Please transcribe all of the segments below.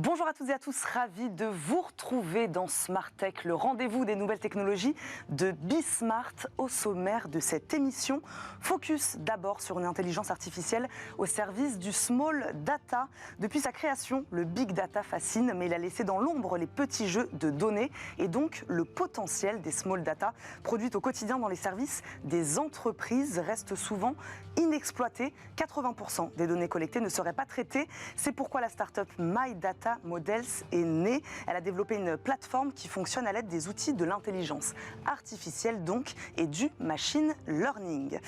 Bonjour à toutes et à tous, ravi de vous retrouver dans Smart Tech, le rendez-vous des nouvelles technologies de Bismart. Au sommaire de cette émission, focus d'abord sur une intelligence artificielle au service du small data. Depuis sa création, le big data fascine, mais il a laissé dans l'ombre les petits jeux de données et donc le potentiel des small data produites au quotidien dans les services des entreprises reste souvent inexploité. 80% des données collectées ne seraient pas traitées. C'est pourquoi la start-up My Data Models est née. Elle a développé une plateforme qui fonctionne à l'aide des outils de l'intelligence artificielle donc et du machine learning.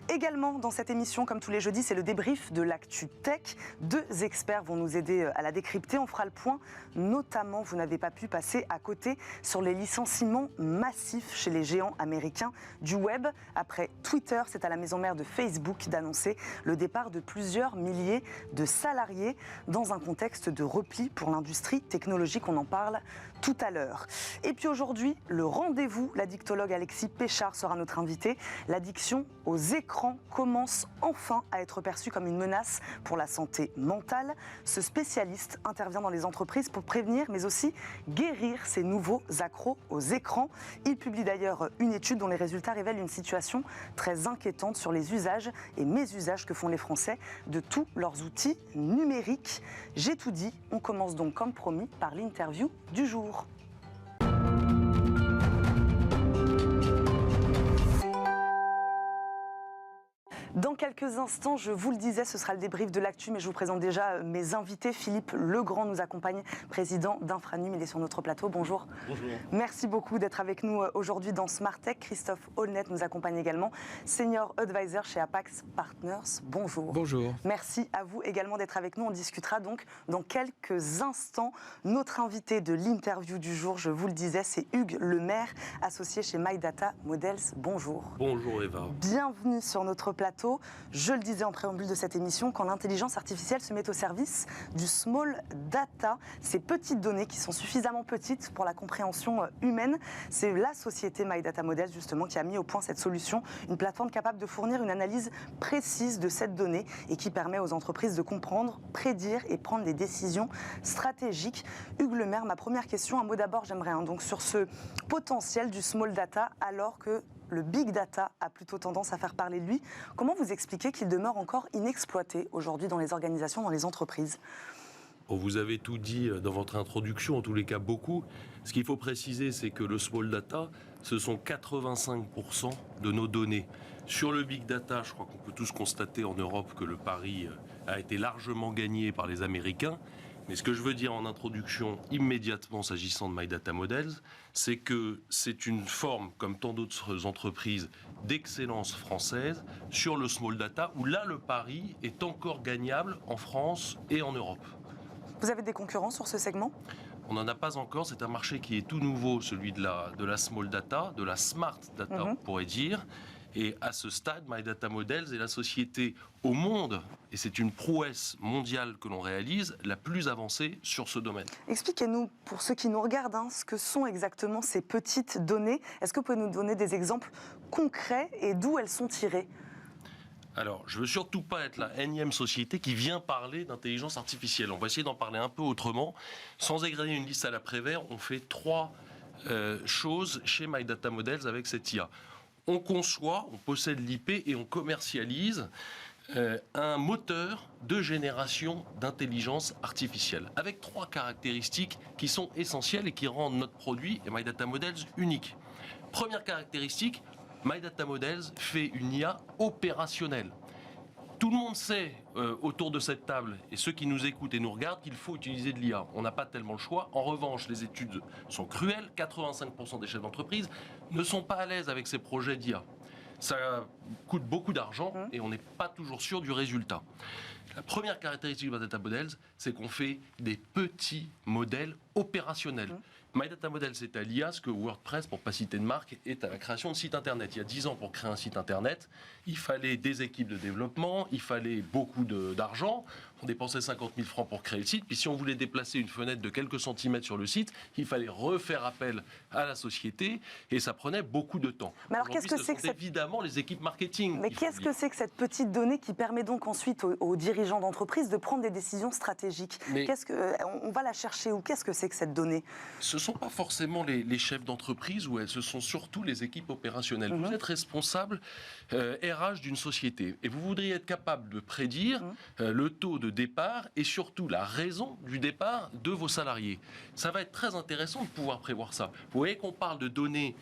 Également dans cette émission, comme tous les jeudis, c'est le débrief de l'actu tech. Deux experts vont nous aider à la décrypter. On fera le point, notamment, vous n'avez pas pu passer à côté sur les licenciements massifs chez les géants américains du web. Après Twitter, c'est à la maison mère de Facebook d'annoncer le départ de plusieurs milliers de salariés dans un contexte de repli pour l'industrie technologique. On en parle tout à l'heure. Et puis aujourd'hui, le rendez-vous. L'addictologue Alexis Péchard sera notre invité. L'addiction aux écrans commence enfin à être perçue comme une menace pour la santé mentale. Ce spécialiste intervient dans les entreprises pour prévenir, mais aussi guérir ces nouveaux accros aux écrans. Il publie d'ailleurs une étude dont les résultats révèlent une situation très inquiétante sur les usages et mésusages que font les Français de tous leurs outils numériques. J'ai tout dit, on commence donc comme promis par l'interview du jour. Dans quelques instants, je vous le disais, ce sera le débrief de l'actu, mais je vous présente déjà mes invités. Philippe Legrand nous accompagne, président d'Infranum, il est sur notre plateau. Bonjour. Bonjour. Merci beaucoup d'être avec nous aujourd'hui dans Smart Tech. Christophe Aulnet nous accompagne également, senior advisor chez Apax Partners. Bonjour. Bonjour. Merci à vous également d'être avec nous. On discutera donc dans quelques instants. Notre invité de l'interview du jour, je vous le disais, c'est Hugues Lemaire, associé chez My Data Models. Bonjour. Bonjour Eva. Bienvenue sur notre plateau. Je le disais en préambule de cette émission, quand l'intelligence artificielle se met au service du small data, ces petites données qui sont suffisamment petites pour la compréhension humaine, c'est la société My Data Models justement qui a mis au point cette solution, une plateforme capable de fournir une analyse précise de cette donnée et qui permet aux entreprises de comprendre, prédire et prendre des décisions stratégiques. Hugues Lemaire, ma première question, un mot d'abord j'aimerais, donc sur ce potentiel du small data alors que le big data a plutôt tendance à faire parler de lui. Comment vous expliquez qu'il demeure encore inexploité aujourd'hui dans les organisations, dans les entreprises ? Vous avez tout dit dans votre introduction, en tous les cas beaucoup. Ce qu'il faut préciser, c'est que le small data, ce sont 85% de nos données. Sur le big data, je crois qu'on peut tous constater en Europe que le pari a été largement gagné par les Américains. Mais ce que je veux dire en introduction, immédiatement s'agissant de My Data Models, c'est que c'est une forme, comme tant d'autres entreprises, d'excellence française sur le small data, où là, le pari est encore gagnable en France et en Europe. Vous avez des concurrents sur ce segment ? On n'en a pas encore, c'est un marché qui est tout nouveau, celui de la small data, de la smart data, on pourrait dire. Et à ce stade, My Data Models est la société au monde, et c'est une prouesse mondiale que l'on réalise, la plus avancée sur ce domaine. Expliquez-nous, pour ceux qui nous regardent, ce que sont exactement ces petites données. Est-ce que vous pouvez nous donner des exemples concrets et d'où elles sont tirées ? Alors, je ne veux surtout pas être la énième société qui vient parler d'intelligence artificielle. On va essayer d'en parler un peu autrement. Sans égrener une liste à l'après-vert, on fait trois choses chez My Data Models avec cette IA. On conçoit, on possède l'IP et on commercialise un moteur de génération d'intelligence artificielle avec trois caractéristiques qui sont essentielles et qui rendent notre produit et My Data Models unique. Première caractéristique, My Data Models fait une IA opérationnelle. Tout le monde sait autour de cette table, et ceux qui nous écoutent et nous regardent, qu'il faut utiliser de l'IA. On n'a pas tellement le choix. En revanche, les études sont cruelles. 85% des chefs d'entreprise ne sont pas à l'aise avec ces projets d'IA. Ça coûte beaucoup d'argent et on n'est pas toujours sûr du résultat. La première caractéristique de My Data Models, c'est qu'on fait des petits modèles opérationnels. My Data Models, c'est à l'IA ce que WordPress, pour ne pas citer de marque, est à la création de sites internet. Il y a 10 ans, pour créer un site internet, il fallait des équipes de développement, il fallait beaucoup d'argent. On dépensait 50 000 francs pour créer le site. Puis si on voulait déplacer une fenêtre de quelques centimètres sur le site, il fallait refaire appel à la société et ça prenait beaucoup de temps. Mais alors qu'est-ce que c'est que évidemment les équipes marketing. Mais qu'est-ce que c'est que cette petite donnée qui permet donc ensuite aux dirigeants dirigeants d'entreprise de prendre des décisions stratégiques. On va la chercher où? Qu'est-ce que c'est que cette donnée? Ce ne sont pas forcément les chefs d'entreprise, ce sont surtout les équipes opérationnelles. Vous êtes responsable RH d'une société et vous voudriez être capable de prédire le taux de départ et surtout la raison du départ de vos salariés. Ça va être très intéressant de pouvoir prévoir ça. Vous voyez qu'on parle de données,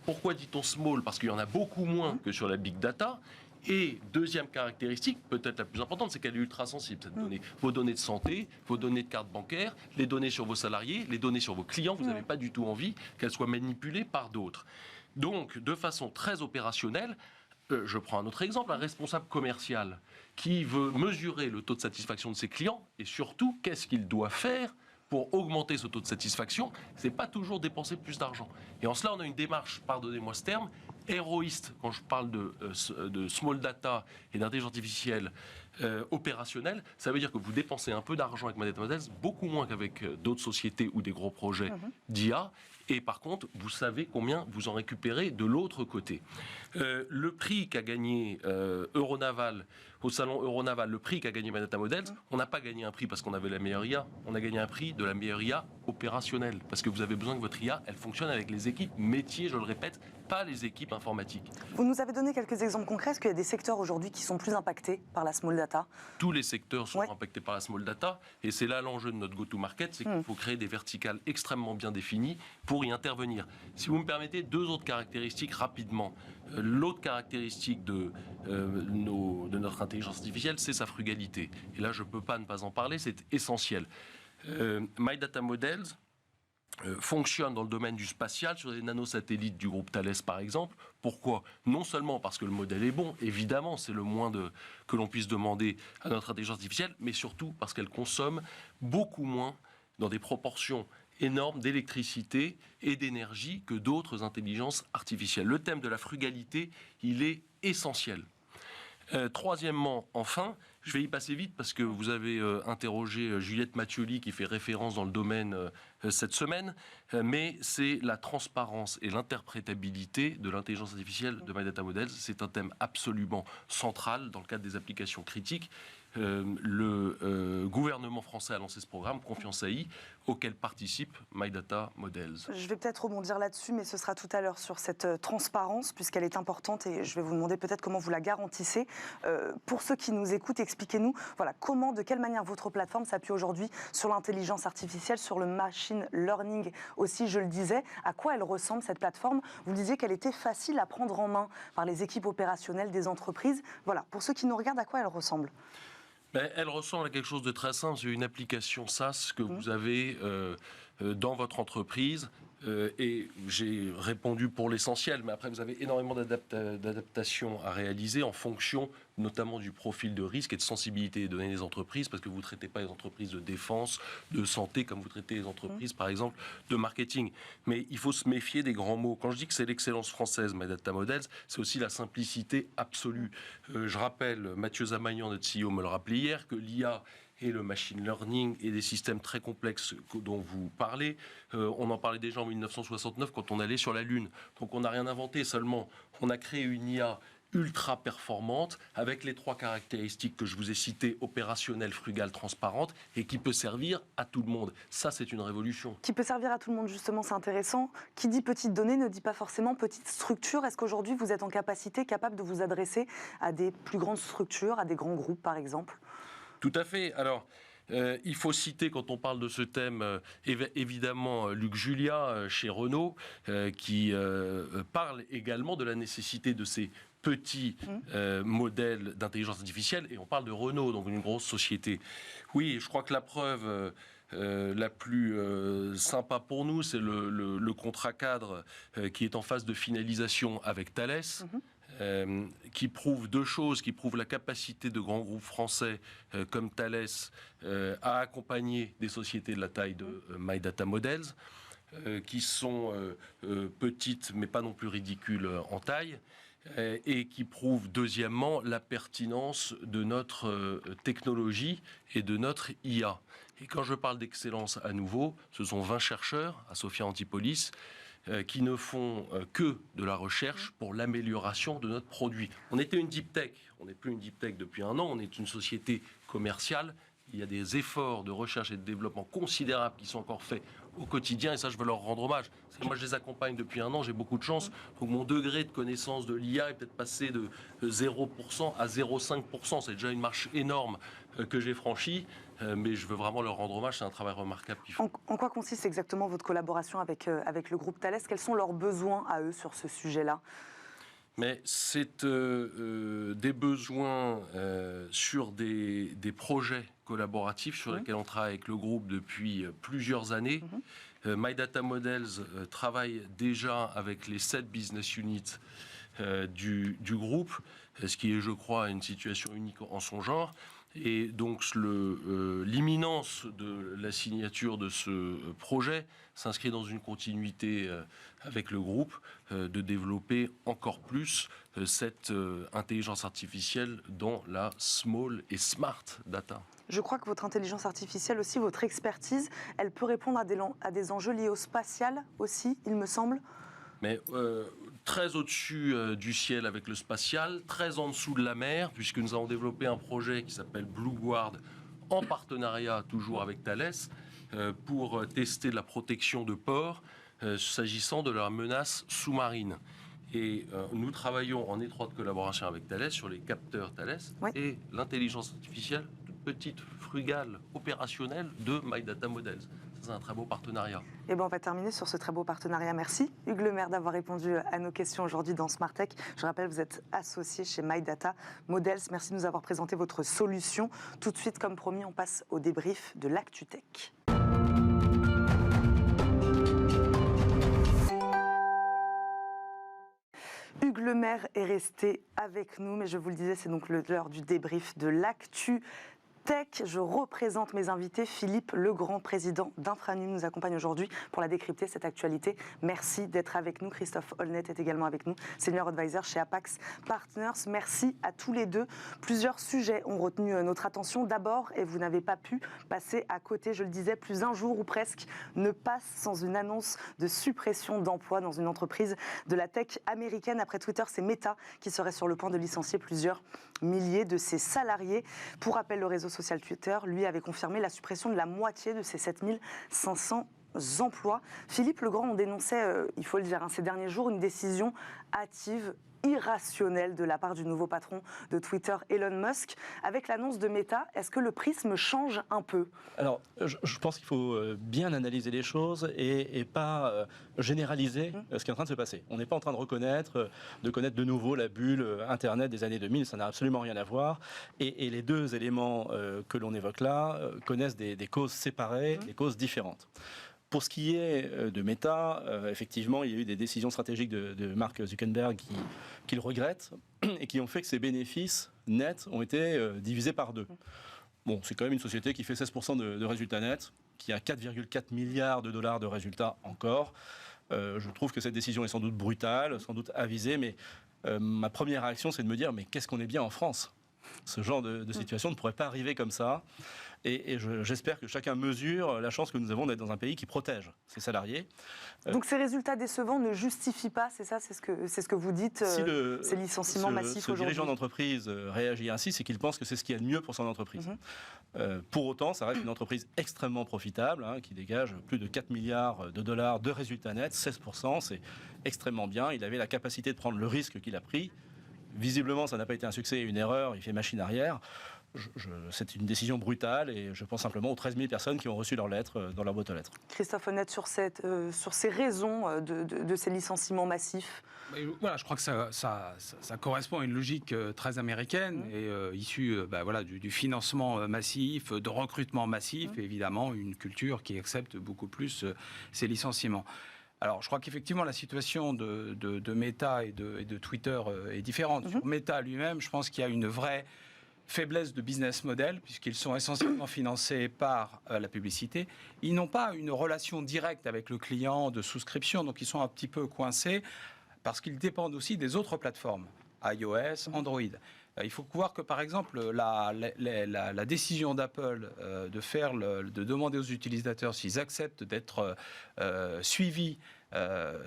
pourquoi dit-on small? Parce qu'il y en a beaucoup moins que sur la big data. Et deuxième caractéristique, peut-être la plus importante, c'est qu'elle est ultra sensible, cette donnée. Vos données de santé, vos données de carte bancaire, les données sur vos salariés, les données sur vos clients, vous n'avez pas du tout envie qu'elles soient manipulées par d'autres. Donc, de façon très opérationnelle, je prends un autre exemple, un responsable commercial qui veut mesurer le taux de satisfaction de ses clients et surtout, qu'est-ce qu'il doit faire pour augmenter ce taux de satisfaction? C'est pas toujours dépenser plus d'argent. Et en cela, on a une démarche, pardonnez-moi ce terme, héroïste, quand je parle de small data et d'intelligence artificielle opérationnelle. Ça veut dire que vous dépensez un peu d'argent avec MyDataModels, beaucoup moins qu'avec d'autres sociétés ou des gros projets d'IA. Et par contre, vous savez combien vous en récupérez de l'autre côté. Le prix qu'a gagné Euronaval, au salon Euronaval, le prix qu'a gagné MyDataModels, on n'a pas gagné un prix parce qu'on avait la meilleure IA, on a gagné un prix de la meilleure IA opérationnelle. Parce que vous avez besoin que votre IA, elle fonctionne avec les équipes métiers, je le répète, pas les équipes informatiques. Vous nous avez donné quelques exemples concrets. Est-ce qu'il y a des secteurs aujourd'hui qui sont plus impactés par la small data? Tous les secteurs sont impactés par la small data. Et c'est là l'enjeu de notre go-to-market, c'est qu'il faut créer des verticales extrêmement bien définies pour y intervenir. Si vous me permettez, deux autres caractéristiques rapidement. L'autre caractéristique de notre intelligence artificielle, c'est sa frugalité. Et là, je ne peux pas ne pas en parler, c'est essentiel. MyDataModels fonctionne dans le domaine du spatial sur des nanosatellites du groupe Thales par exemple. Pourquoi? Non seulement parce que le modèle est bon, évidemment c'est le moins que l'on puisse demander à notre intelligence artificielle, mais surtout parce qu'elle consomme beaucoup moins dans des proportions énormes d'électricité et d'énergie que d'autres intelligences artificielles. Le thème de la frugalité, il est essentiel. Troisièmement, enfin, je vais y passer vite parce que vous avez interrogé Juliette Mathioli qui fait référence dans le domaine cette semaine, mais c'est la transparence et l'interprétabilité de l'intelligence artificielle de MyDataModels. C'est un thème absolument central dans le cadre des applications critiques. Le gouvernement français a lancé ce programme, Confiance AI, auquel participe MyDataModels. Je vais peut-être rebondir là-dessus, mais ce sera tout à l'heure sur cette transparence, puisqu'elle est importante, et je vais vous demander peut-être comment vous la garantissez. Pour ceux qui nous écoutent, expliquez-nous comment, de quelle manière votre plateforme s'appuie aujourd'hui sur l'intelligence artificielle, sur le machine learning aussi, je le disais. À quoi elle ressemble, cette plateforme? Vous disiez qu'elle était facile à prendre en main par les équipes opérationnelles des entreprises. Voilà, pour ceux qui nous regardent, à quoi elle ressemble? Elle ressemble à quelque chose de très simple. C'est une application SaaS que vous avez dans votre entreprise. Et j'ai répondu pour l'essentiel, mais après vous avez énormément d'adaptations à réaliser en fonction notamment du profil de risque et de sensibilité des données des entreprises, parce que vous ne traitez pas les entreprises de défense, de santé, comme vous traitez les entreprises, par exemple, de marketing. Mais il faut se méfier des grands mots. Quand je dis que c'est l'excellence française, MyDataModels, c'est aussi la simplicité absolue. Je rappelle, Mathieu Zamagnan, notre CEO, me le rappelait hier, que l'IA et le machine learning et des systèmes très complexes dont vous parlez. On en parlait déjà en 1969 quand on allait sur la Lune. Donc on n'a rien inventé, seulement on a créé une IA ultra performante avec les trois caractéristiques que je vous ai citées, opérationnelle, frugale, transparente, et qui peut servir à tout le monde. Ça, c'est une révolution. Qui peut servir à tout le monde, justement, c'est intéressant. Qui dit petite donnée ne dit pas forcément petite structure. Est-ce qu'aujourd'hui, vous êtes capable de vous adresser à des plus grandes structures, à des grands groupes, par exemple ? Tout à fait. Alors, il faut citer, quand on parle de ce thème, évidemment, Luc Julia chez Renault, qui parle également de la nécessité de ces petits modèles d'intelligence artificielle. Et on parle de Renault, donc une grosse société. Oui, je crois que la preuve la plus sympa pour nous, c'est le contrat cadre qui est en phase de finalisation avec Thales. Qui prouve deux choses, qui prouve la capacité de grands groupes français comme Thales à accompagner des sociétés de la taille de MyDataModels, qui sont petites mais pas non plus ridicules en taille, et qui prouve deuxièmement la pertinence de notre technologie et de notre IA. Et quand je parle d'excellence à nouveau, ce sont 20 chercheurs à Sophia Antipolis qui ne font que de la recherche pour l'amélioration de notre produit. On était une deep tech, on n'est plus une deep tech depuis un an, on est une société commerciale. Il y a des efforts de recherche et de développement considérables qui sont encore faits au quotidien, et ça, je veux leur rendre hommage. Parce que moi, je les accompagne depuis un an, j'ai beaucoup de chance. Donc, mon degré de connaissance de l'IA est peut-être passé de 0% à 0,5%. C'est déjà une marche énorme que j'ai franchie, mais je veux vraiment leur rendre hommage. C'est un travail remarquable qu'ils font. En quoi consiste exactement votre collaboration avec le groupe Thales? Quels sont leurs besoins à eux sur ce sujet-là? Mais c'est des besoins sur des projets collaboratifs sur lesquels on travaille avec le groupe depuis plusieurs années. My Data Models travaille déjà avec les 7 business units du groupe, ce qui est, je crois, une situation unique en son genre. Et donc l'imminence de la signature de ce projet s'inscrit dans une continuité avec le groupe de développer encore plus cette intelligence artificielle dans la small et smart data. Je crois que votre intelligence artificielle aussi, votre expertise, elle peut répondre à des enjeux liés au spatial aussi, il me semble. Mais très au-dessus du ciel avec le spatial, très en dessous de la mer, puisque nous avons développé un projet qui s'appelle Blue Guard, en partenariat toujours avec Thales, pour tester la protection de ports s'agissant de la menace sous-marine. Et nous travaillons en étroite collaboration avec Thales sur les capteurs Thales et l'intelligence artificielle petite, frugale, opérationnelle de My Data Models. C'est un très beau partenariat. Et on va terminer sur ce très beau partenariat. Merci Hugues Lemaire d'avoir répondu à nos questions aujourd'hui dans Smart Tech. Je rappelle, vous êtes associé chez My Data Models. Merci de nous avoir présenté votre solution. Tout de suite, comme promis, on passe au débrief de l'ActuTech. Hugues Lemaire est resté avec nous, mais je vous le disais, c'est donc l'heure du débrief de l'ActuTech. Je représente mes invités. Philippe Legrand, président d'Infranum, nous accompagne aujourd'hui pour la décrypter, cette actualité. Merci d'être avec nous. Christophe Holnet est également avec nous, senior advisor chez Apax Partners. Merci à tous les deux. Plusieurs sujets ont retenu notre attention. D'abord, et vous n'avez pas pu passer à côté, je le disais, plus un jour ou presque ne passe sans une annonce de suppression d'emplois dans une entreprise de la tech américaine. Après Twitter, c'est Meta qui serait sur le point de licencier plusieurs milliers de ses salariés. Pour rappel, le réseau social Twitter, lui, avait confirmé la suppression de la moitié de ses 7500 emplois. Philippe Legrand, on dénonçait, il faut le dire, ces derniers jours, une décision hâtive, irrationnelle de la part du nouveau patron de Twitter, Elon Musk. Avec l'annonce de Meta, est-ce que le prisme change un peu? Alors, je pense qu'il faut bien analyser les choses et pas généraliser ce qui est en train de se passer. On n'est pas en train de connaître de nouveau la bulle Internet des années 2000, ça n'a absolument rien à voir. Et les deux éléments que l'on évoque là connaissent des causes séparées, des causes différentes. Pour ce qui est de Meta, effectivement, il y a eu des décisions stratégiques de Mark Zuckerberg qui le regrettent et qui ont fait que ses bénéfices nets ont été divisés par 2. Bon, c'est quand même une société qui fait 16% de résultats nets, qui a 4,4 milliards de dollars de résultats encore. Je trouve que cette décision est sans doute brutale, sans doute avisée, mais ma première réaction, c'est de me dire, mais qu'est-ce qu'on est bien en France ? Ce genre de situation ne pourrait pas arriver comme ça. Et j'espère que chacun mesure la chance que nous avons d'être dans un pays qui protège ses salariés. Donc ces résultats décevants ne justifient pas, c'est ça, c'est ce que vous dites, ces licenciements massifs aujourd'hui. Si le dirigeant d'entreprise réagit ainsi, c'est qu'il pense que c'est ce qu'il y a de mieux pour son entreprise. Pour autant, ça reste une entreprise extrêmement profitable, qui dégage plus de 4 milliards de dollars de résultats nets, 16%, c'est extrêmement bien. Il avait la capacité de prendre le risque qu'il a pris. Visiblement, ça n'a pas été un succès et une erreur, il fait machine arrière. C'est une décision brutale et je pense simplement aux 13 000 personnes qui ont reçu leur lettre dans leur boîte aux lettres. Christophe Holnet, sur ces raisons de ces licenciements massifs. Voilà, je crois que ça correspond à une logique très américaine et issue du financement massif, de recrutement massif et évidemment une culture qui accepte beaucoup plus ces licenciements. Alors, je crois qu'effectivement, la situation de Meta et de Twitter est différente. Sur Meta lui-même, je pense qu'il y a une vraie faiblesse de business model, puisqu'ils sont essentiellement financés par la publicité. Ils n'ont pas une relation directe avec le client de souscription, donc ils sont un petit peu coincés, parce qu'ils dépendent aussi des autres plateformes. iOS, Android. Il faut voir que, par exemple, la décision d'Apple de demander aux utilisateurs s'ils acceptent d'être suivis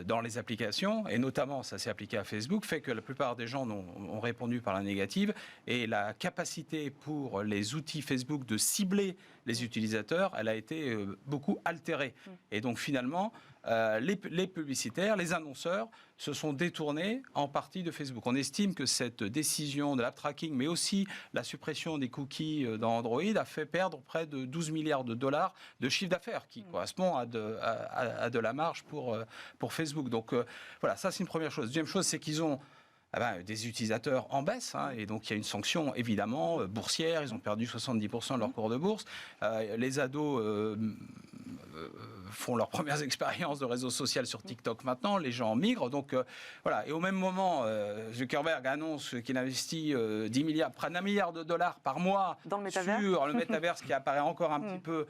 dans les applications, et notamment ça s'est appliqué à Facebook, fait que la plupart des gens ont répondu par la négative, et la capacité pour les outils Facebook de cibler les utilisateurs, elle a été beaucoup altérée. Et donc finalement, les publicitaires, les annonceurs se sont détournés en partie de Facebook. On estime que cette décision de l'app tracking, mais aussi la suppression des cookies dans Android, a fait perdre près de 12 milliards de dollars de chiffre d'affaires, qui correspond à de la marge pour Facebook. Donc voilà, ça c'est une première chose. Deuxième chose, c'est qu'ils ont des utilisateurs en baisse, et donc il y a une sanction évidemment boursière. Ils ont perdu 70% de leur cours de bourse. Les ados font leurs premières expériences de réseau social sur TikTok maintenant, les gens migrent, donc voilà. Et au même moment, Zuckerberg annonce qu'il investit 10 milliards, près d'1 milliard de dollars par mois sur le métaverse qui apparaît encore un petit peu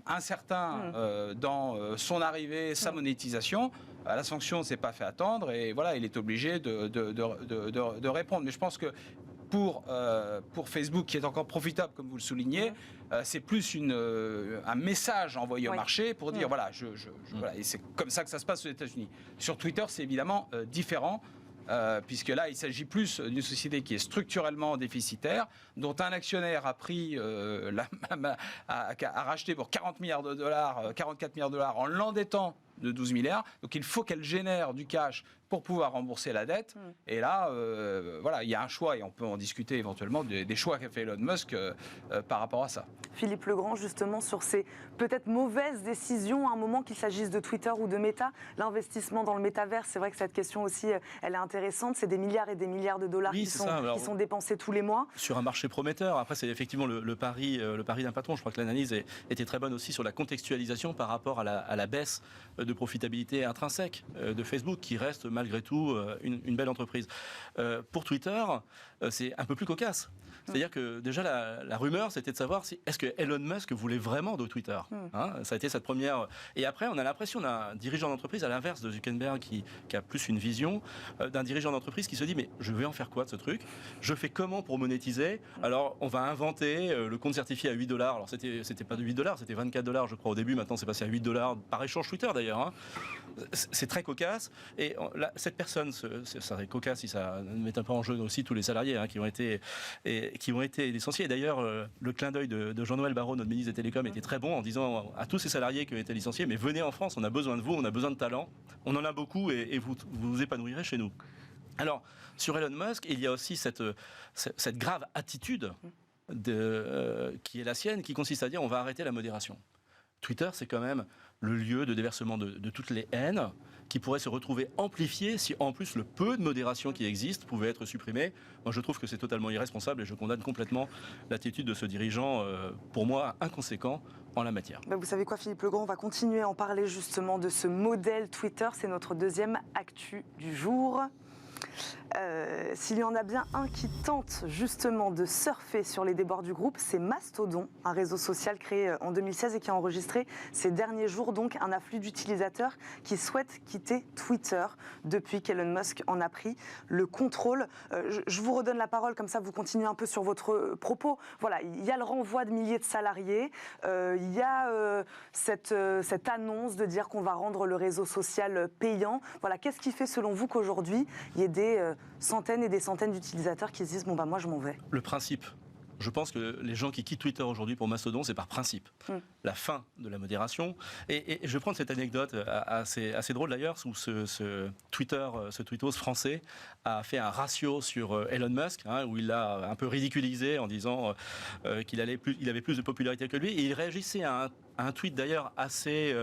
incertain dans son arrivée, sa monétisation. La sanction ne s'est pas fait attendre, et voilà, il est obligé de répondre. Mais je pense que pour Facebook, qui est encore profitable, comme vous le soulignez, c'est plus un message envoyé au marché pour dire voilà, voilà, et c'est comme ça que ça se passe aux États-Unis. Sur Twitter, c'est évidemment différent. Puisque là, il s'agit plus d'une société qui est structurellement déficitaire, dont un actionnaire a pris, a racheté pour 44 milliards de dollars en l'endettant de 12 milliards. Donc il faut qu'elle génère du cash pour pouvoir rembourser la dette. Et là, voilà, il y a un choix, et on peut en discuter éventuellement des choix qu'a fait Elon Musk par rapport à ça. Philippe Legrand, justement, sur ces peut-être mauvaises décisions, à un moment qu'il s'agisse de Twitter ou de Meta, l'investissement dans le métavers, c'est vrai que cette question aussi, elle est intéressante. C'est des milliards et des milliards de dollars qui sont dépensés tous les mois. Sur un marché prometteur. Après, c'est effectivement le pari d'un patron. Je crois que l'analyse était très bonne aussi sur la contextualisation par rapport à la baisse de profitabilité intrinsèque de Facebook, qui reste malgré tout une belle entreprise. Pour Twitter, c'est un peu plus cocasse. C'est-à-dire que déjà la rumeur, c'était de savoir est-ce que Elon Musk voulait vraiment de Twitter. Ça a été cette première. Et après, on a l'impression d'un dirigeant d'entreprise, à l'inverse de Zuckerberg, qui a plus une vision, d'un dirigeant d'entreprise qui se dit mais je vais en faire quoi de ce truc? Je fais comment pour monétiser? Alors, on va inventer le compte certifié à $8. Alors, c'était pas de $8, c'était $24, je crois, au début. Maintenant, c'est passé à $8 par échange Twitter, d'ailleurs. C'est très cocasse. Et cette personne, ça serait cocasse si ça ne mettait pas en jeu aussi tous les salariés qui ont été licenciés. Et d'ailleurs, le clin d'œil de Jean-Noël Barrot, notre ministre des Télécoms, était très bon en disant à tous ces salariés qui ont été licenciés, mais venez en France, on a besoin de vous, on a besoin de talent, on en a beaucoup et vous vous épanouirez chez nous. Alors, sur Elon Musk, il y a aussi cette grave attitude qui est la sienne, qui consiste à dire on va arrêter la modération. Twitter, c'est quand même le lieu de déversement de toutes les haines qui pourraient se retrouver amplifiées si en plus le peu de modération qui existe pouvait être supprimé. Moi je trouve que c'est totalement irresponsable et je condamne complètement l'attitude de ce dirigeant, pour moi inconséquent en la matière. Vous savez quoi, Philippe Legrand, on va continuer à en parler justement de ce modèle Twitter, c'est notre deuxième actu du jour. S'il y en a bien un qui tente justement de surfer sur les débords du groupe, c'est Mastodon, un réseau social créé en 2016 et qui a enregistré ces derniers jours donc un afflux d'utilisateurs qui souhaitent quitter Twitter depuis qu'Elon Musk en a pris le contrôle. Je vous redonne la parole, comme ça vous continuez un peu sur votre propos. Voilà, il y a le renvoi de milliers de salariés, il y a cette annonce de dire qu'on va rendre le réseau social payant. Voilà, qu'est-ce qui fait selon vous qu'aujourd'hui il y ait des centaines et des centaines d'utilisateurs qui se disent bon moi je m'en vais? Le principe. Je pense que les gens qui quittent Twitter aujourd'hui pour Mastodon, c'est par principe. La fin de la modération. Et je vais prendre cette anecdote assez drôle d'ailleurs, où ce tweetos français a fait un ratio sur Elon Musk, où il l'a un peu ridiculisé en disant qu'il avait plus de popularité que lui. Et il réagissait à un tweet d'ailleurs assez...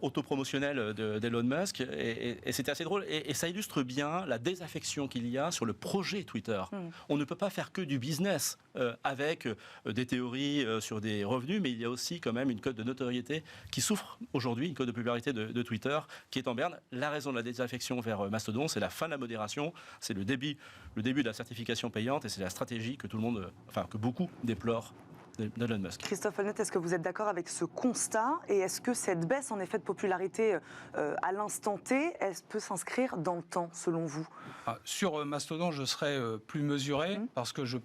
autopromotionnel d'Elon Musk, et c'était assez drôle, et ça illustre bien la désaffection qu'il y a sur le projet Twitter. On ne peut pas faire que du business avec des théories sur des revenus, mais il y a aussi quand même une cote de notoriété qui souffre aujourd'hui, une cote de popularité de Twitter qui est en berne. La raison de la désaffection vers Mastodon, c'est la fin de la modération, c'est le début de la certification payante, et c'est la stratégie que que beaucoup déplorent d'Elon Musk. Christophe Holnett, est-ce que vous êtes d'accord avec ce constat et est-ce que cette baisse en effet de popularité à l'instant T, elle peut s'inscrire dans le temps selon vous? Sur Mastodon, je serais plus mesuré parce que si vous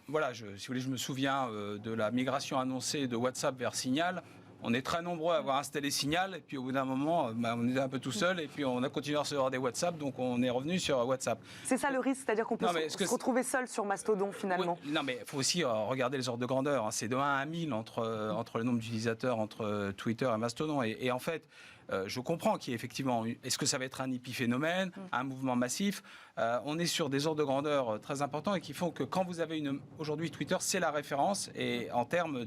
voulez, je me souviens de la migration annoncée de WhatsApp vers Signal. On est très nombreux à avoir installé Signal et puis au bout d'un moment, on était un peu tout seul et puis on a continué à recevoir des WhatsApp, donc on est revenu sur WhatsApp. C'est ça le risque, c'est-à-dire qu'on peut se retrouver seul sur Mastodon finalement. Oui, non, mais il faut aussi regarder les ordres de grandeur. Hein. C'est de 1 à 1000 entre le nombre d'utilisateurs entre Twitter et Mastodon. Et en fait, je comprends qu'il y ait effectivement... Est-ce que ça va être un épiphénomène, un mouvement massif? On est sur des ordres de grandeur très importants et qui font que quand vous avez aujourd'hui, Twitter, c'est la référence et en termes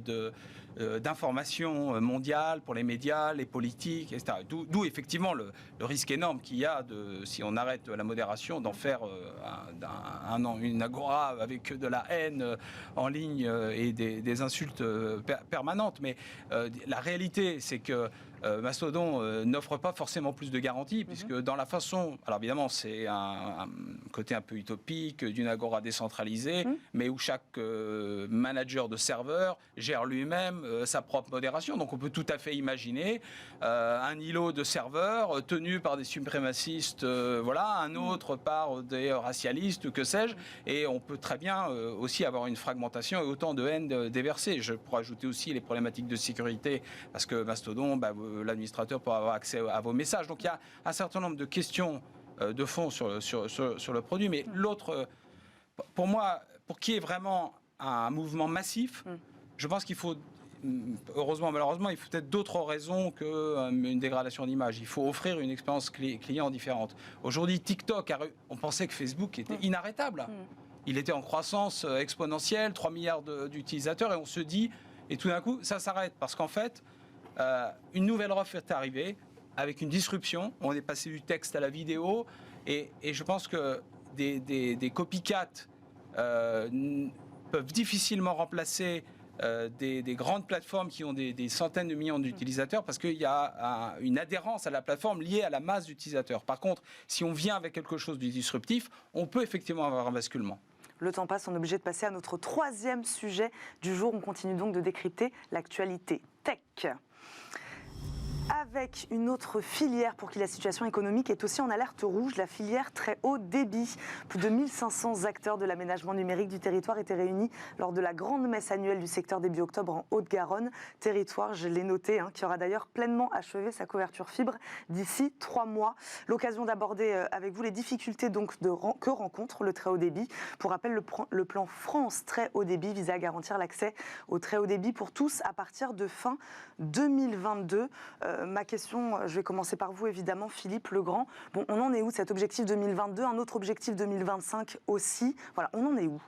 d'information mondiale pour les médias, les politiques, etc. D'où effectivement le risque énorme qu'il y a, si on arrête la modération, d'en faire une agora avec de la haine en ligne et des insultes permanentes. Mais la réalité, c'est que Mastodon n'offre pas forcément plus de garanties, puisque dans la façon... Alors évidemment, c'est un côté un peu utopique d'une agora décentralisée, mais où chaque manager de serveur gère lui-même sa propre modération. Donc on peut tout à fait imaginer un îlot de serveurs tenu par des suprémacistes, un autre par des racialistes, que sais-je, et on peut très bien aussi avoir une fragmentation et autant de haine déversée. Je pourrais ajouter aussi les problématiques de sécurité, parce que Mastodon, l'administrateur peut avoir accès à vos messages. Donc il y a un certain nombre de questions de fond sur le produit. Mais l'autre, pour moi, pour qu'il y ait vraiment un mouvement massif, je pense qu'il faut, heureusement, malheureusement, il faut peut-être d'autres raisons qu'une dégradation d'image. Il faut offrir une expérience client différente. Aujourd'hui, TikTok, on pensait que Facebook était inarrêtable. Il était en croissance exponentielle, 3 milliards d'utilisateurs, et on se dit, et tout d'un coup, ça s'arrête. Parce qu'en fait, une nouvelle offre est arrivée avec une disruption. On est passé du texte à la vidéo et je pense que des copycats peuvent difficilement remplacer des grandes plateformes qui ont des centaines de millions d'utilisateurs parce qu'il y a une adhérence à la plateforme liée à la masse d'utilisateurs. Par contre, si on vient avec quelque chose de disruptif, on peut effectivement avoir un basculement. Le temps passe, on est obligé de passer à notre troisième sujet du jour. On continue donc de décrypter l'actualité tech. Avec une autre filière pour qui la situation économique est aussi en alerte rouge, la filière très haut débit. Plus de 1500 acteurs de l'aménagement numérique du territoire étaient réunis lors de la grande messe annuelle du secteur début octobre en Haute-Garonne. Territoire, je l'ai noté, qui aura d'ailleurs pleinement achevé sa couverture fibre d'ici 3 mois. L'occasion d'aborder avec vous les difficultés donc que rencontre le très haut débit. Pour rappel, le plan France très haut débit visait à garantir l'accès au très haut débit pour tous à partir de fin 2022. Ma question, je vais commencer par vous évidemment, Philippe Legrand. Bon, on en est où cet objectif 2022? Un autre objectif 2025 aussi. Voilà, on en est où?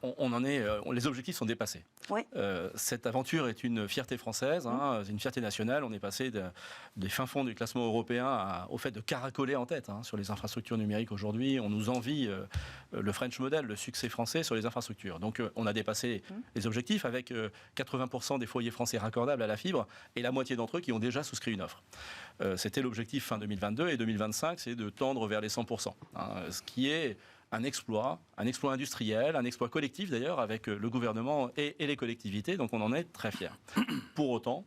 On en est, les objectifs sont dépassés. Oui. Cette aventure est une fierté française, une fierté nationale. On est passé des fins fonds du classement européen au fait de caracoler en tête sur les infrastructures numériques aujourd'hui. On nous envie le French Model, le succès français sur les infrastructures. Donc on a dépassé les objectifs avec 80% des foyers français raccordables à la fibre et la moitié d'entre eux qui ont déjà souscrit une offre. C'était l'objectif fin 2022 et 2025, c'est de tendre vers les 100%. Ce qui est un exploit industriel, un exploit collectif d'ailleurs avec le gouvernement et les collectivités, donc on en est très fiers. Pour autant,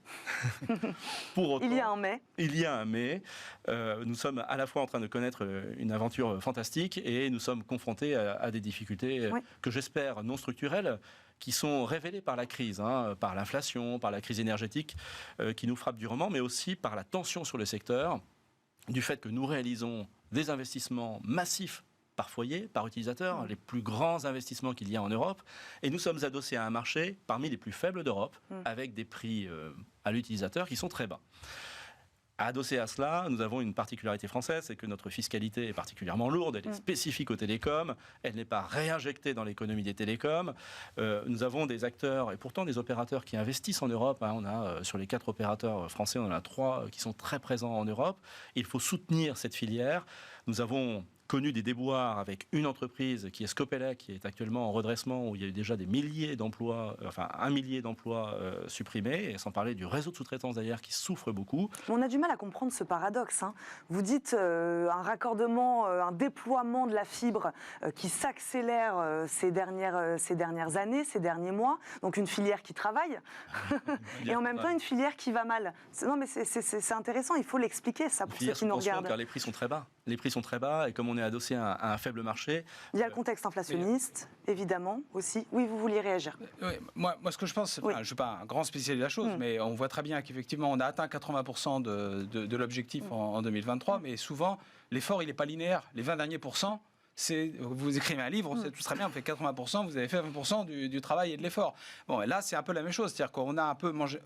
il y a un mais. Il y a un mais. Nous sommes à la fois en train de connaître une aventure fantastique et nous sommes confrontés à des difficultés que j'espère non structurelles, qui sont révélées par la crise, par l'inflation, par la crise énergétique qui nous frappe durement, mais aussi par la tension sur le secteur, du fait que nous réalisons des investissements massifs par foyer, par utilisateur, les plus grands investissements qu'il y a en Europe. Et nous sommes adossés à un marché parmi les plus faibles d'Europe, avec des prix à l'utilisateur qui sont très bas. Adossé à cela, nous avons une particularité française, c'est que notre fiscalité est particulièrement lourde, elle est spécifique aux télécoms, elle n'est pas réinjectée dans l'économie des télécoms. Nous avons des acteurs et pourtant des opérateurs qui investissent en Europe. On a sur les 4 opérateurs français, on en a 3 qui sont très présents en Europe. Il faut soutenir cette filière. Nous avons connu des déboires avec une entreprise qui est Scopelec, qui est actuellement en redressement, où il y a eu déjà des milliers d'emplois, enfin 1 millier d'emplois supprimés, et sans parler du réseau de sous-traitance derrière qui souffre beaucoup. On a du mal à comprendre ce paradoxe. Vous dites un raccordement, un déploiement de la fibre qui s'accélère ces dernières années, ces derniers mois, donc une filière qui travaille, et en même temps une filière qui va mal. Non mais c'est intéressant, il faut l'expliquer ça pour ceux qui nous regardent. Car les prix sont très bas. Les prix sont très bas et comme on est adossé à un faible marché... Il y a le contexte inflationniste, évidemment, aussi. Oui, vous vouliez réagir. Oui, moi, ce que je pense, je ne suis pas un grand spécialiste de la chose, mais on voit très bien qu'effectivement, on a atteint 80% de l'objectif en 2023, mais souvent, l'effort, il n'est pas linéaire. Les 20 derniers pourcents, vous écrivez un livre, tout très bien, vous faites 80%, vous avez fait 20% du travail et de l'effort. Bon, et là, c'est un peu la même chose, c'est-à-dire qu'on a un peu mangé...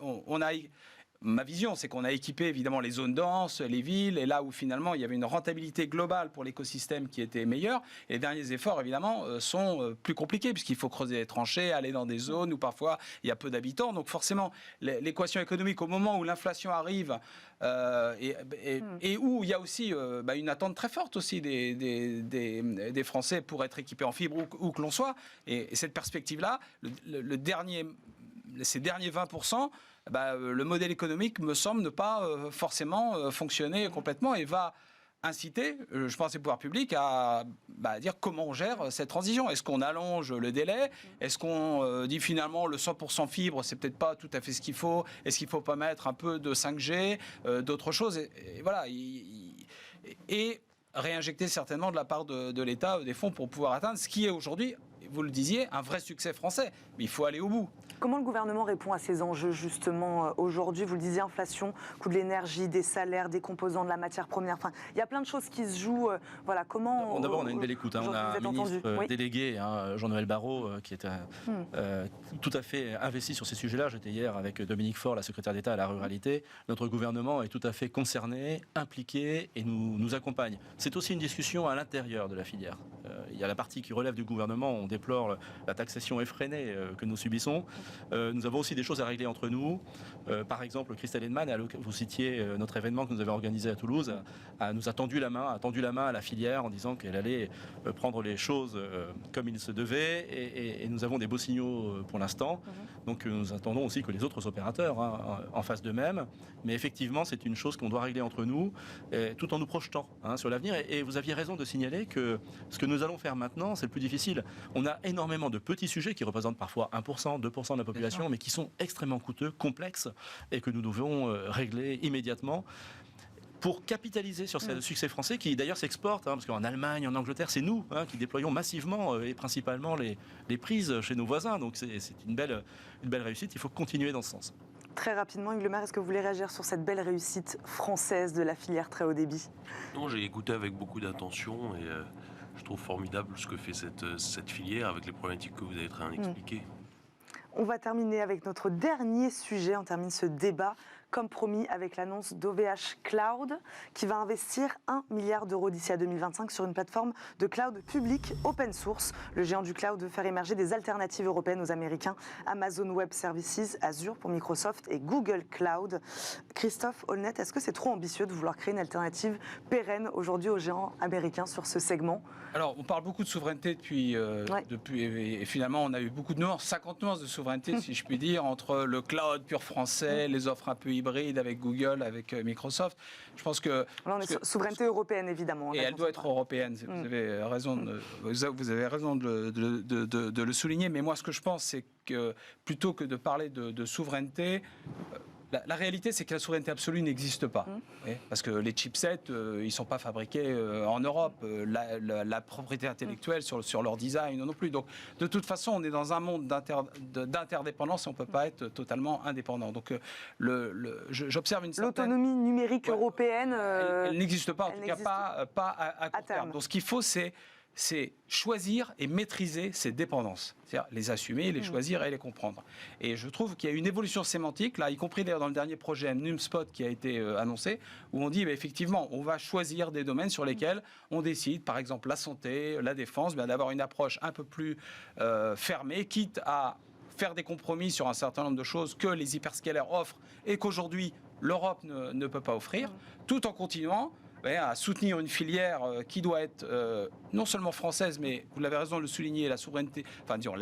Ma vision, c'est qu'on a équipé évidemment les zones denses, les villes, et là où finalement il y avait une rentabilité globale pour l'écosystème qui était meilleure. Et les derniers efforts, évidemment, sont plus compliqués, puisqu'il faut creuser les tranchées, aller dans des zones où parfois il y a peu d'habitants. Donc forcément, l'équation économique, au moment où l'inflation arrive, et où il y a aussi une attente très forte aussi des Français pour être équipés en fibre où que l'on soit, et cette perspective-là, ces derniers 20%, le modèle économique me semble ne pas forcément fonctionner complètement et va inciter, je pense, les pouvoirs publics à dire comment on gère cette transition. Est-ce qu'on allonge le délai? Est-ce qu'on dit finalement le 100% fibre, c'est peut-être pas tout à fait ce qu'il faut? Est-ce qu'il ne faut pas mettre un peu de 5G, d'autres choses? Et voilà. Et réinjecter certainement de la part de l'État des fonds pour pouvoir atteindre ce qui est aujourd'hui, vous le disiez, un vrai succès français. Mais il faut aller au bout. Comment le gouvernement répond à ces enjeux, justement, aujourd'hui? Vous le disiez, inflation, coût de l'énergie, des salaires, des composants, de la matière première. Enfin, il y a plein de choses qui se jouent. Voilà, comment... D'abord, on a une belle écoute. On a un ministre délégué, Jean-Noël Barrot, qui est tout à fait investi sur ces sujets-là. J'étais hier avec Dominique Faure, la secrétaire d'État à la ruralité. Notre gouvernement est tout à fait concerné, impliqué et nous accompagne. C'est aussi une discussion à l'intérieur de la filière. Il y a la partie qui relève du gouvernement. On déplore la taxation effrénée que nous subissons. Nous avons aussi des choses à régler entre nous. Par exemple, Christelle Hedman, vous citiez notre événement que nous avions organisé à Toulouse, nous a tendu la main à la filière en disant qu'elle allait prendre les choses comme il se devait. Et nous avons des beaux signaux pour l'instant. Donc nous attendons aussi que les autres opérateurs en fassent de même. Mais effectivement, c'est une chose qu'on doit régler entre nous, tout en nous projetant sur l'avenir. Et vous aviez raison de signaler que ce que nous allons faire maintenant, c'est le plus difficile. On a énormément de petits sujets qui représentent parfois 1%, 2% de la population, mais qui sont extrêmement coûteux, complexes, et que nous devons régler immédiatement pour capitaliser sur ce succès français qui d'ailleurs s'exporte, parce qu'en Allemagne, en Angleterre, c'est nous qui déployons massivement et principalement les prises chez nos voisins. Donc c'est une belle réussite, il faut continuer dans ce sens. Très rapidement, Hugues Le Maire, est-ce que vous voulez réagir sur cette belle réussite française de la filière très haut débit? Non, j'ai écouté avec beaucoup d'attention et je trouve formidable ce que fait cette filière avec les problématiques que vous avez très bien expliquées. On va terminer avec notre dernier sujet. On termine ce débat, comme promis, avec l'annonce d'OVH Cloud, qui va investir 1 milliard d'euros d'ici à 2025 sur une plateforme de cloud public open source. Le géant du cloud veut faire émerger des alternatives européennes aux Américains Amazon Web Services, Azure pour Microsoft et Google Cloud. Christophe Holnet, est-ce que c'est trop ambitieux de vouloir créer une alternative pérenne aujourd'hui aux géants américains sur ce segment? Alors, on parle beaucoup de souveraineté depuis et finalement, on a eu beaucoup de nuances, 50 nuances de souveraineté, si je puis dire, entre le cloud pur français, les offres un peu hybrides avec Google, avec Microsoft. Je pense que... Là, on est souveraineté européenne, évidemment. Et elle doit être européenne, vous avez raison, de le souligner. Mais moi, ce que je pense, c'est que plutôt que de parler de souveraineté... La réalité, c'est que la souveraineté absolue n'existe pas. Parce que les chipsets, ils ne sont pas fabriqués en Europe. La propriété intellectuelle sur leur design non plus. Donc, de toute façon, on est dans un monde d'interdépendance et on ne peut pas être totalement indépendant. Donc, j'observe une certaine... L'autonomie numérique européenne... Elle n'existe pas, en tout cas pas à court terme. Donc, ce qu'il faut, c'est choisir et maîtriser ces dépendances. C'est-à-dire les assumer, les choisir et les comprendre. Et je trouve qu'il y a une évolution sémantique, là, y compris d'ailleurs dans le dernier projet NumSpot qui a été annoncé, où on dit effectivement, on va choisir des domaines sur lesquels on décide, par exemple la santé, la défense, d'avoir une approche un peu plus fermée, quitte à faire des compromis sur un certain nombre de choses que les hyperscalers offrent et qu'aujourd'hui l'Europe ne peut pas offrir, tout en continuant à soutenir une filière qui doit être non seulement française, mais vous l'avez raison de le souligner, la souveraineté, enfin disons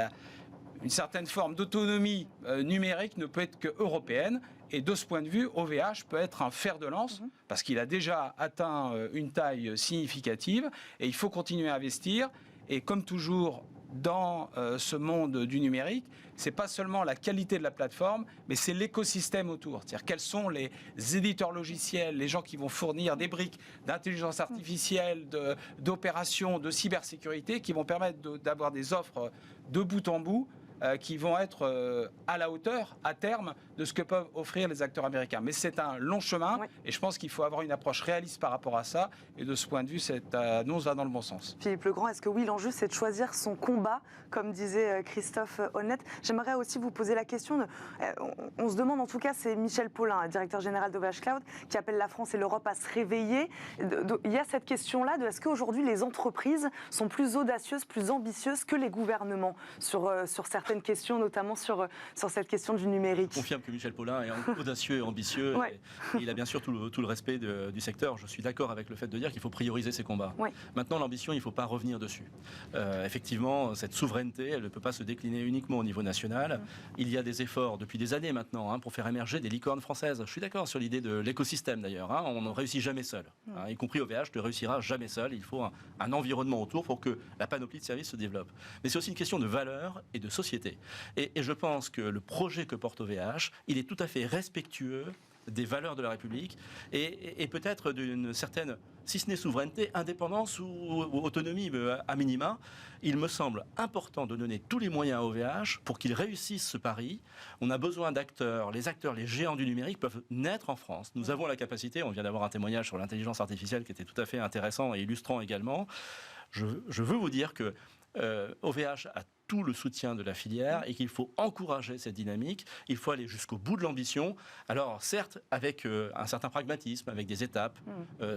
une certaine forme d'autonomie numérique ne peut être que européenne. Et de ce point de vue, OVH peut être un fer de lance parce qu'il a déjà atteint une taille significative et il faut continuer à investir. Et comme toujours dans ce monde du numérique, c'est pas seulement la qualité de la plateforme, mais c'est l'écosystème autour. C'est-à-dire quels sont les éditeurs logiciels, les gens qui vont fournir des briques d'intelligence artificielle, d'opérations, de cybersécurité, qui vont permettre d'avoir des offres de bout en bout qui vont être à la hauteur, à terme, de ce que peuvent offrir les acteurs américains. Mais c'est un long chemin, et je pense qu'il faut avoir une approche réaliste par rapport à ça, et de ce point de vue, cette annonce va dans le bon sens. Philippe Legrand, est-ce que oui, l'enjeu, c'est de choisir son combat, comme disait Christophe Holnet? J'aimerais aussi vous poser la question, on se demande, en tout cas, c'est Michel Paulin, directeur général d'OVH Cloud, qui appelle la France et l'Europe à se réveiller. Il y a cette question-là de est-ce qu'aujourd'hui, les entreprises sont plus audacieuses, plus ambitieuses que les gouvernements sur certaines questions, notamment sur cette question du numérique? Je confirme que Michel Paulin est audacieux et ambitieux. Et il a bien sûr tout le respect du secteur. Je suis d'accord avec le fait de dire qu'il faut prioriser ses combats. Maintenant, l'ambition, il ne faut pas revenir dessus. Effectivement, cette souveraineté, elle ne peut pas se décliner uniquement au niveau national. Il y a des efforts depuis des années maintenant pour faire émerger des licornes françaises. Je suis d'accord sur l'idée de l'écosystème d'ailleurs. On ne réussit jamais seul. Y compris OVH ne réussira jamais seul. Il faut un environnement autour pour que la panoplie de services se développe. Mais c'est aussi une question de valeur et de société. Et je pense que le projet que porte OVH, il est tout à fait respectueux des valeurs de la République et peut-être d'une certaine, si ce n'est souveraineté, indépendance ou autonomie à minima. Il me semble important de donner tous les moyens à OVH pour qu'il réussisse ce pari. On a besoin d'acteurs. Les acteurs, les géants du numérique peuvent naître en France. Nous avons la capacité, on vient d'avoir un témoignage sur l'intelligence artificielle qui était tout à fait intéressant et illustrant également. Je veux vous dire que OVH a tout le soutien de la filière et qu'il faut encourager cette dynamique. Il faut aller jusqu'au bout de l'ambition. Alors certes, avec un certain pragmatisme, avec des étapes,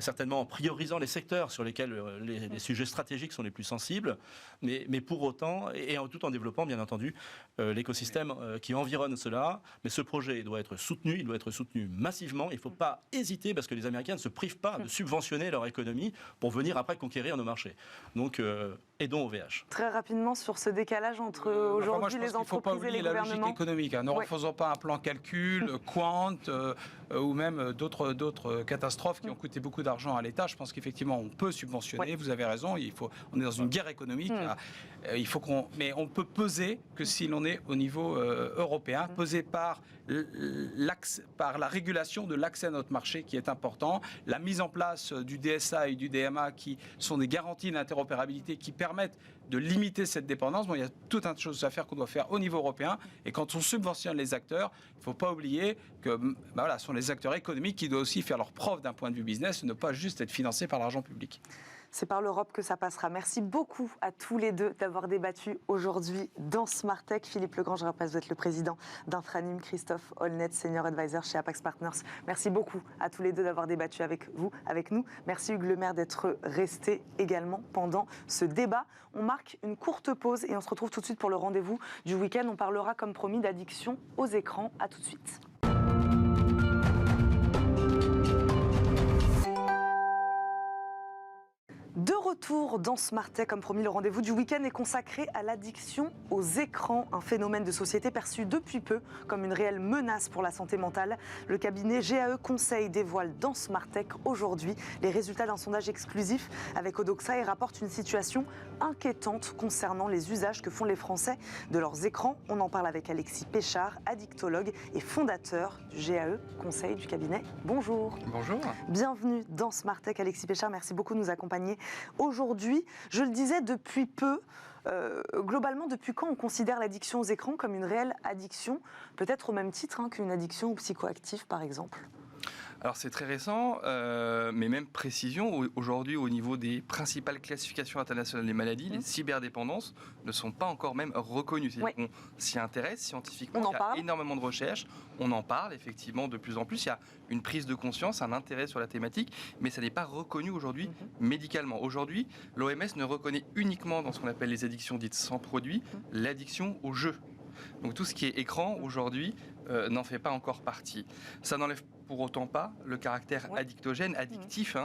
certainement en priorisant les secteurs sur lesquels les sujets stratégiques sont les plus sensibles, mais pour autant, et tout en développant bien entendu l'écosystème qui environne cela. Mais ce projet doit être soutenu, il doit être soutenu massivement. Il ne faut pas hésiter parce que les Américains ne se privent pas de subventionner leur économie pour venir après conquérir nos marchés. Donc aidons OVH. Très rapidement sur ce décalage entre aujourd'hui les entreprises et les gouvernements. Il ne faut pas oublier la logique économique. Ne refaisons pas un plan calcul, quant, ou même d'autres catastrophes qui ont coûté beaucoup d'argent à l'État. Je pense qu'effectivement, on peut subventionner. Vous avez raison. On est dans une guerre économique. Mais on peut peser que si l'on est au niveau européen, peser par la régulation de l'accès à notre marché qui est important, la mise en place du DSA et du DMA qui sont des garanties d'interopérabilité qui permettent de limiter cette dépendance. Bon, il y a tout un tas de choses à faire qu'on doit faire au niveau européen. Et quand on subventionne les acteurs, il ne faut pas oublier que ce sont les acteurs économiques qui doivent aussi faire leur preuve d'un point de vue business et ne pas juste être financés par l'argent public. C'est par l'Europe que ça passera. Merci beaucoup à tous les deux d'avoir débattu aujourd'hui dans Smart Tech. Philippe Legrand, je rappelle, vous êtes le président d'Infranim, Christophe Holnet, Senior Advisor chez Apax Partners. Merci beaucoup à tous les deux d'avoir débattu avec nous. Merci Hugues Lemaire d'être resté également pendant ce débat. On marque une courte pause et on se retrouve tout de suite pour le rendez-vous du week-end. On parlera, comme promis, d'addiction aux écrans. À tout de suite. De retour dans Smart Tech, comme promis, le rendez-vous du week-end est consacré à l'addiction aux écrans, un phénomène de société perçu depuis peu comme une réelle menace pour la santé mentale. Le cabinet GAE Conseil dévoile dans Smart Tech aujourd'hui les résultats d'un sondage exclusif avec Odoxa et rapporte une situation inquiétante concernant les usages que font les Français de leurs écrans. On en parle avec Alexis Péchard, addictologue et fondateur du GAE Conseil du cabinet. Bonjour. Bonjour. Bienvenue dans Smart Tech, Alexis Péchard. Merci beaucoup de nous accompagner aujourd'hui. Je le disais, depuis peu, globalement, depuis quand on considère l'addiction aux écrans comme une réelle addiction, peut-être au même titre qu'une addiction aux psychoactifs, par exemple? Alors c'est très récent, mais même précision, aujourd'hui au niveau des principales classifications internationales des maladies, les cyberdépendances ne sont pas encore même reconnues. C'est-à-dire qu'on s'y intéresse scientifiquement, il y a énormément de recherches, on en parle effectivement de plus en plus, il y a une prise de conscience, un intérêt sur la thématique, mais ça n'est pas reconnu aujourd'hui médicalement. Aujourd'hui, l'OMS ne reconnaît uniquement dans ce qu'on appelle les addictions dites sans produit, l'addiction au jeu. Donc tout ce qui est écran aujourd'hui n'en fait pas encore partie. Ça n'enlève pour autant pas le caractère addictogène, addictif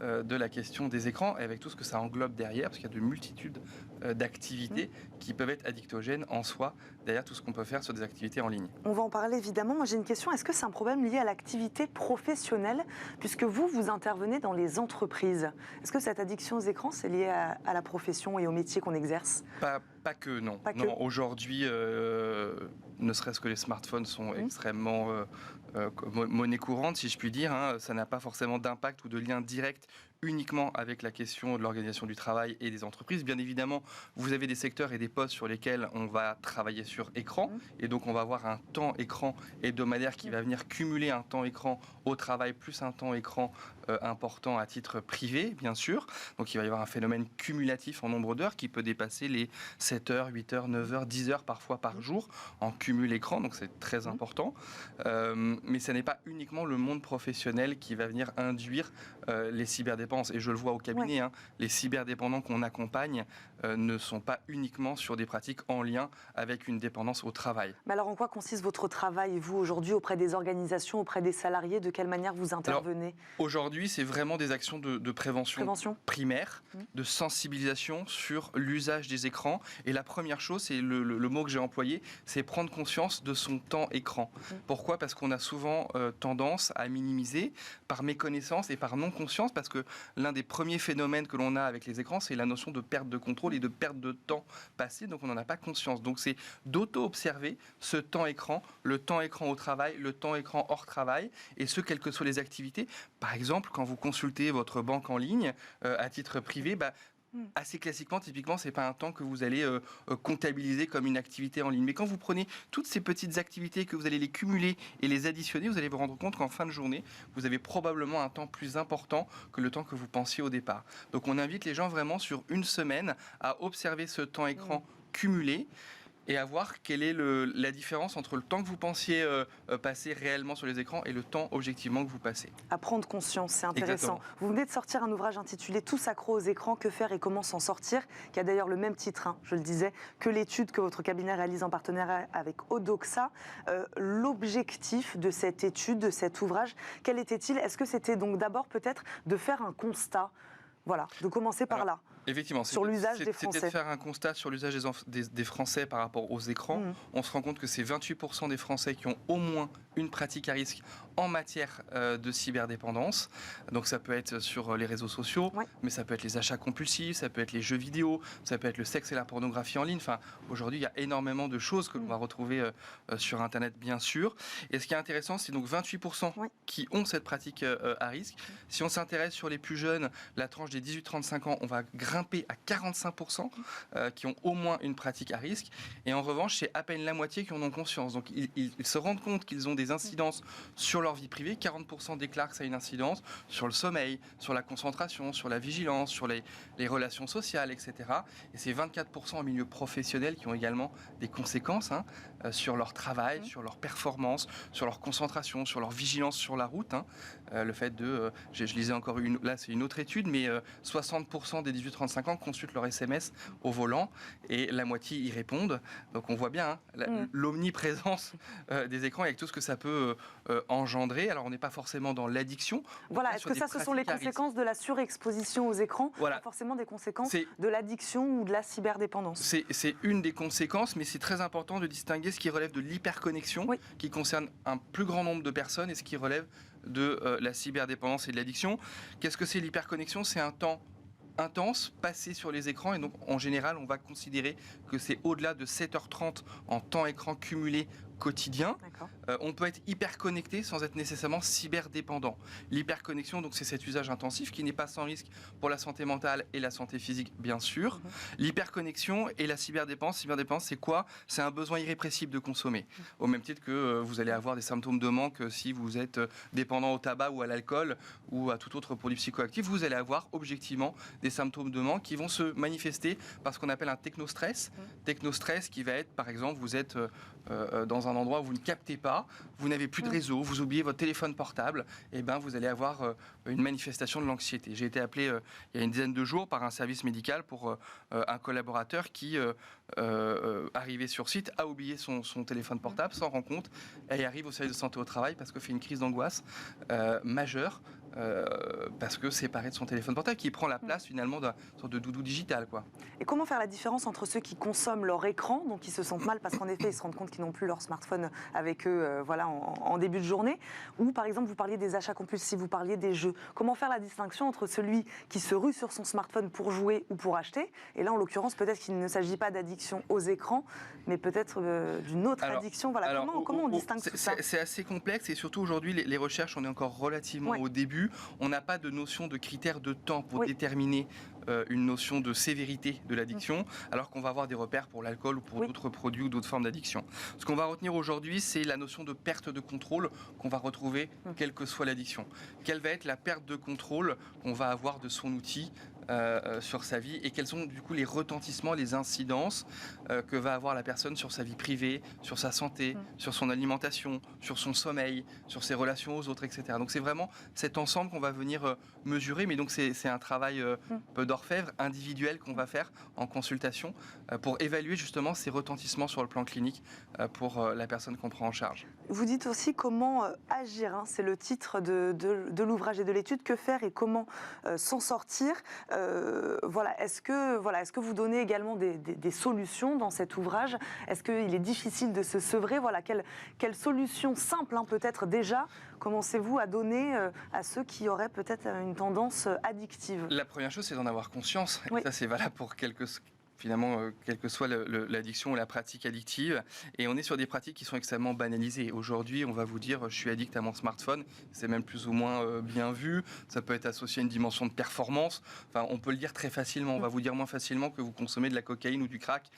de la question des écrans, et avec tout ce que ça englobe derrière, parce qu'il y a de multitudes d'activités qui peuvent être addictogènes en soi, derrière tout ce qu'on peut faire sur des activités en ligne. On va en parler évidemment. Moi j'ai une question, est-ce que c'est un problème lié à l'activité professionnelle, puisque vous intervenez dans les entreprises? Est-ce que cette addiction aux écrans, c'est lié à la profession et au métier qu'on exerce? Pas que, non. Aujourd'hui, ne serait-ce que les smartphones sont extrêmement monnaie courante, si je puis dire. Ça n'a pas forcément d'impact ou de lien direct uniquement avec la question de l'organisation du travail et des entreprises. Bien évidemment, vous avez des secteurs et des postes sur lesquels on va travailler sur écran, et donc on va avoir un temps écran hebdomadaire qui va venir cumuler un temps écran au travail plus un temps écran important à titre privé, bien sûr. Donc il va y avoir un phénomène cumulatif en nombre d'heures qui peut dépasser les 7 heures, 8 heures, 9 heures, 10 heures parfois par jour en cumul écran, donc c'est très important. Mais ce n'est pas uniquement le monde professionnel qui va venir induire les cyberdépendances. Et je le vois au cabinet, les cyberdépendants qu'on accompagne ne sont pas uniquement sur des pratiques en lien avec une dépendance au travail. Mais alors en quoi consiste votre travail, vous, aujourd'hui, auprès des organisations, auprès des salariés? De quelle manière vous intervenez? Aujourd'hui, c'est vraiment des actions de prévention primaire, de sensibilisation sur l'usage des écrans. Et la première chose, c'est le mot que j'ai employé, c'est prendre conscience de son temps écran. Pourquoi? Parce qu'on a souvent tendance à minimiser par méconnaissance et par non-conscience, parce que l'un des premiers phénomènes que l'on a avec les écrans, c'est la notion de perte de contrôle et de perte de temps passé, donc on n'en a pas conscience. Donc c'est d'auto-observer ce temps écran, le temps écran au travail, le temps écran hors travail, et ce, quelles que soient les activités. Par exemple, quand vous consultez votre banque en ligne à titre privé, assez classiquement, typiquement, c'est pas un temps que vous allez comptabiliser comme une activité en ligne. Mais quand vous prenez toutes ces petites activités, que vous allez les cumuler et les additionner, vous allez vous rendre compte qu'en fin de journée, vous avez probablement un temps plus important que le temps que vous pensiez au départ. Donc on invite les gens vraiment sur une semaine à observer ce temps écran cumulé et à voir quelle est la différence entre le temps que vous pensiez passer réellement sur les écrans et le temps objectivement que vous passez. À prendre conscience, c'est intéressant. Exactement. Vous venez de sortir un ouvrage intitulé « Tous accros aux écrans, que faire et comment s'en sortir », qui a d'ailleurs le même titre, je le disais, que l'étude que votre cabinet réalise en partenariat avec Odoxa. L'objectif de cette étude, de cet ouvrage, quel était-il? Est-ce que c'était donc d'abord peut-être de faire un constat? Voilà, de commencer par là. Effectivement, sur l'usage des Français. C'était de faire un constat sur l'usage des Français par rapport aux écrans. On se rend compte que c'est 28% des Français qui ont au moins une pratique à risque en matière de cyberdépendance. Donc ça peut être sur les réseaux sociaux, mais ça peut être les achats compulsifs, ça peut être les jeux vidéo, ça peut être le sexe et la pornographie en ligne. Enfin, aujourd'hui, il y a énormément de choses que l'on va retrouver sur Internet, bien sûr. Et ce qui est intéressant, c'est donc 28% qui ont cette pratique à risque. Si on s'intéresse sur les plus jeunes, la tranche des 18-35 ans, on va grimper à 45% qui ont au moins une pratique à risque. Et en revanche, c'est à peine la moitié qui en ont conscience. Donc ils se rendent compte qu'ils ont des incidences sur leur vie privée. 40% déclarent que ça a une incidence sur le sommeil, sur la concentration, sur la vigilance, sur les relations sociales, etc. Et c'est 24% en milieu professionnel qui ont également des conséquences sur leur travail, sur leur performance, sur leur concentration, sur leur vigilance sur la route. Le fait de... je lisais encore là c'est une autre étude, mais 60% des 18-35 ans consultent leur SMS au volant et la moitié y répondent. Donc on voit bien l'omniprésence des écrans avec tout ce que ça peut engendrer. Alors on n'est pas forcément dans l'addiction. Voilà, est-ce que ça, ce sont les conséquences de la surexposition aux écrans, pas forcément des conséquences de l'addiction ou de la cyberdépendance? C'est une des conséquences, mais c'est très important de distinguer ce qui relève de l'hyperconnexion, qui concerne un plus grand nombre de personnes, et ce qui relève de la cyberdépendance et de l'addiction. Qu'est-ce que c'est l'hyperconnexion? C'est un temps intense passé sur les écrans, et donc en général on va considérer que c'est au-delà de 7h30 en temps écran cumulé quotidien. On peut être hyper connecté sans être nécessairement cyberdépendant. L'hyperconnexion, donc, c'est cet usage intensif qui n'est pas sans risque pour la santé mentale et la santé physique, bien sûr. L'hyperconnexion et la cyberdépendance. Cyberdépendance, c'est quoi? C'est un besoin irrépressible de consommer. Au même titre que vous allez avoir des symptômes de manque si vous êtes dépendant au tabac ou à l'alcool ou à tout autre produit psychoactif. Vous allez avoir objectivement des symptômes de manque qui vont se manifester par ce qu'on appelle un technostress. Technostress qui va être, par exemple, vous êtes dans dans un endroit où vous ne captez pas, vous n'avez plus de réseau, vous oubliez votre téléphone portable, et ben vous allez avoir une manifestation de l'anxiété. J'ai été appelé il y a une dizaine de jours par un service médical pour un collaborateur qui arrivé sur site a oublié son téléphone portable, s'en rend compte et arrive au service de santé au travail parce que fait une crise d'angoisse majeure. Parce que séparé de son téléphone portable qui prend la place finalement d'une sorte de doudou digital, quoi. Et comment faire la différence entre ceux qui consomment leur écran, donc ils se sentent mal parce qu'en effet ils se rendent compte qu'ils n'ont plus leur smartphone avec eux voilà, en début de journée, ou par exemple vous parliez des achats compulsifs, vous parliez des jeux. Comment faire la distinction entre celui qui se rue sur son smartphone pour jouer ou pour acheter, et là en l'occurrence peut-être qu'il ne s'agit pas d'addiction aux écrans, mais peut-être d'une autre addiction. Voilà. Comment on distingue tout ça? C'est assez complexe et surtout aujourd'hui les recherches, on est encore relativement au début. On n'a pas de notion de critères de temps pour déterminer une notion de sévérité de l'addiction, alors qu'on va avoir des repères pour l'alcool ou pour d'autres produits ou d'autres formes d'addiction. Ce qu'on va retenir aujourd'hui, c'est la notion de perte de contrôle qu'on va retrouver quelle que soit l'addiction. Quelle va être la perte de contrôle qu'on va avoir de son outil sur sa vie, et quels sont du coup les retentissements, les incidences que va avoir la personne sur sa vie privée, sur sa santé, sur son alimentation, sur son sommeil, sur ses relations aux autres, etc. Donc c'est vraiment cet ensemble qu'on va venir mesurer, mais donc c'est un travail peu d'orfèvre individuel qu'on va faire en consultation pour évaluer justement ces retentissements sur le plan clinique pour la personne qu'on prend en charge. Vous dites aussi comment agir, hein, c'est le titre de l'ouvrage et de l'étude, que faire et comment s'en sortir. Est-ce que vous donnez également des solutions dans cet ouvrage? Est-ce qu'il est difficile de se sevrer? Quelle solution simple, hein, peut-être déjà, commencez-vous à donner à ceux qui auraient peut-être une tendance addictive? La première chose, c'est d'en avoir conscience. Et ça, c'est valable pour quelle que soit l'addiction ou la pratique addictive. Et on est sur des pratiques qui sont extrêmement banalisées. Aujourd'hui, on va vous dire, je suis addict à mon smartphone. C'est même plus ou moins bien vu. Ça peut être associé à une dimension de performance. Enfin, on peut le dire très facilement. On va vous dire moins facilement que vous consommez de la cocaïne ou du crack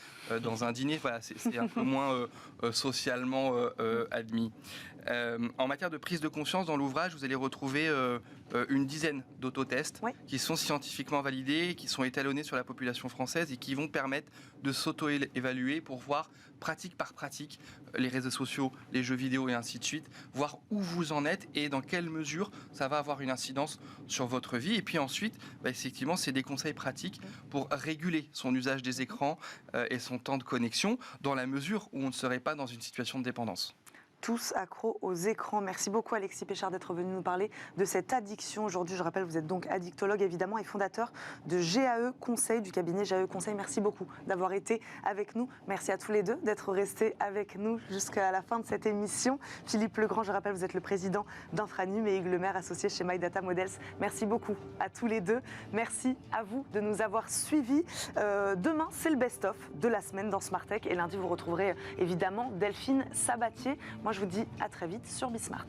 dans un dîner. Voilà, c'est un peu moins socialement admis. En matière de prise de conscience, dans l'ouvrage, vous allez retrouver une dizaine d'autotests qui sont scientifiquement validés, qui sont étalonnés sur la population française et qui vont permettre de s'auto-évaluer pour voir pratique par pratique les réseaux sociaux, les jeux vidéo et ainsi de suite, voir où vous en êtes et dans quelle mesure ça va avoir une incidence sur votre vie. Et puis ensuite, effectivement, c'est des conseils pratiques pour réguler son usage des écrans et son temps de connexion dans la mesure où on ne serait pas dans une situation de dépendance. Tous accros aux écrans. Merci beaucoup Alexis Péchard d'être venu nous parler de cette addiction. Aujourd'hui, je rappelle, vous êtes donc addictologue évidemment et fondateur de GAE Conseil, du cabinet GAE Conseil. Merci beaucoup d'avoir été avec nous. Merci à tous les deux d'être restés avec nous jusqu'à la fin de cette émission. Philippe Legrand, je rappelle, vous êtes le président d'Infranum, et Hugues Lemaire, associé chez My Data Models. Merci beaucoup à tous les deux. Merci à vous de nous avoir suivis. Demain, c'est le best-of de la semaine dans Smart Tech, et lundi, vous retrouverez évidemment Delphine Sabatier. Moi, je vous dis à très vite sur Bismart.